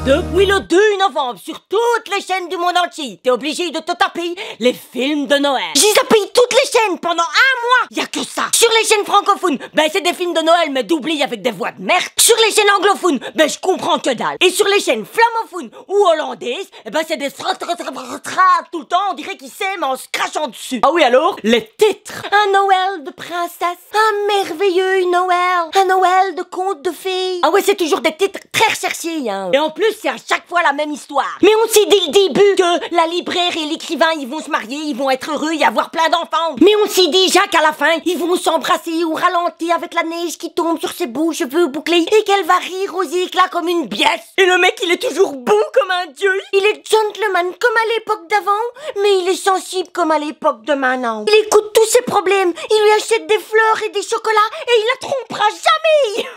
Depuis le 2 novembre, sur toutes les chaînes du monde entier, t'es obligé de te taper les films de Noël. J'ai zappé toutes les chaînes pendant un mois. Y'a que ça. Sur les chaînes francophones, ben c'est des films de Noël mais doublés avec des voix de merde. Sur les chaînes anglophones, ben je comprends que dalle. Et sur les chaînes flamophones ou hollandaises, ben c'est des tout le temps, on dirait qu'ils s'aiment en se crachant dessus. Ah oui alors, les titres. Un Noël de princesse, un merveilleux Noël, un Noël de conte de fées. Ah ouais, c'est toujours des titres très recherchés, hein. Et en plus, c'est à chaque fois la même histoire. Mais on sait dès le début que la libraire et l'écrivain, ils vont se marier, ils vont être heureux et avoir plein d'enfants. Mais on sait déjà qu'à la fin, ils vont s'embrasser ou ralentir avec la neige qui tombe sur ses beaux cheveux bouclés et qu'elle va rire aux éclats comme une biesse. Et le mec, il est toujours beau comme un dieu. Il est gentleman comme à l'époque d'avant, mais il est sensible comme à l'époque de maintenant. Il écoute tous ses problèmes, il lui achète des fleurs et des chocolats et il la trompera jamais.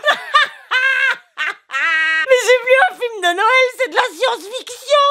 Mais c'est plus un film de Noël, c'est de la science-fiction.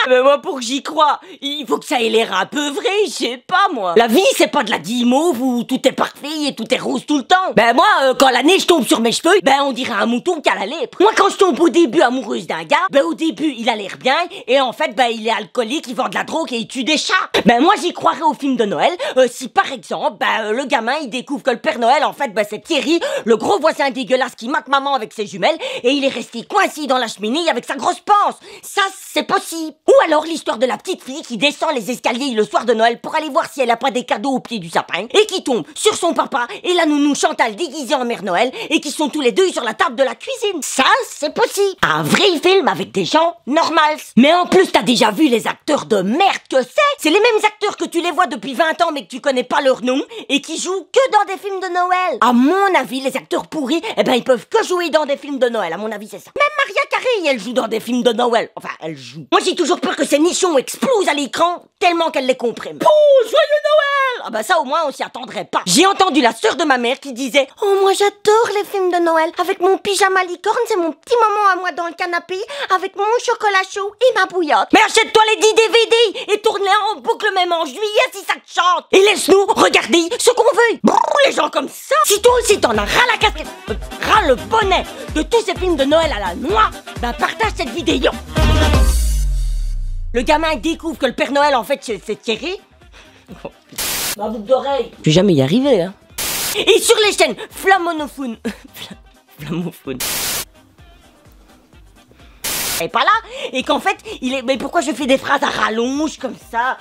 Mais moi, pour que j'y croie, il faut que ça ait l'air un peu vrai, je sais pas moi. La vie, c'est pas de la guimauve où tout est parfait et tout est rose tout le temps. Ben moi, quand la neige tombe sur mes cheveux, ben on dirait un mouton qui a la lèpre. Moi, quand je tombe au début amoureuse d'un gars, ben au début, il a l'air bien, et en fait, ben il est alcoolique, il vend de la drogue et il tue des chats. Ben moi, j'y croirais au film de Noël, si par exemple, ben le gamin, il découvre que le Père Noël, en fait, ben c'est Thierry, le gros voisin dégueulasse qui mate maman avec ses jumelles, et il est resté coincé dans la cheminée avec sa grosse panse. Ça, c'est possible. Ou alors l'histoire de la petite fille qui descend les escaliers le soir de Noël pour aller voir si elle a pas des cadeaux au pied du sapin et qui tombe sur son papa et la nounou Chantal déguisée en Mère Noël et qui sont tous les deux sur la table de la cuisine. Ça, c'est possible. Un vrai film avec des gens normals. Mais en plus, t'as déjà vu les acteurs de merde que c'est. C'est les mêmes acteurs que tu les vois depuis 20 ans mais que tu connais pas leur nom et qui jouent que dans des films de Noël. À mon avis, les acteurs pourris, eh ben ils peuvent que jouer dans des films de Noël. À mon avis, c'est ça. Même Maria Carey, elle joue dans des films de Noël. Enfin, elle joue. Moi, j'ai toujours peur que ces nichons explosent à l'écran tellement qu'elle les comprime. Oh, joyeux Noël! Ah bah ça, au moins, on s'y attendrait pas. J'ai entendu la sœur de ma mère qui disait « Oh, moi, j'adore les films de Noël. Avec mon pyjama licorne, c'est mon petit moment à moi dans le canapé, avec mon chocolat chaud et ma bouillotte. Mais achète-toi les 10 DVD et tourne-les en boucle même en juillet si ça te chante. Et laisse-nous regarder ce qu'on veut. Brrr, les gens comme ça. Si toi aussi t'en as ras la casquette, ras le bonnet de tous ces films de Noël à la noix, ben partage cette vidéo. Le gamin découvre que le Père Noël en fait c'est Thierry. Ma boucle d'oreille. Je vais jamais y arriver hein. Et sur les chaînes flamophone. Flamophone. Et pas là. Et qu'en fait il est. Mais pourquoi je fais des phrases à rallonge comme ça?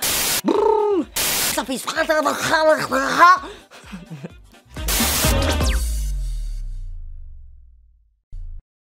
Ça fait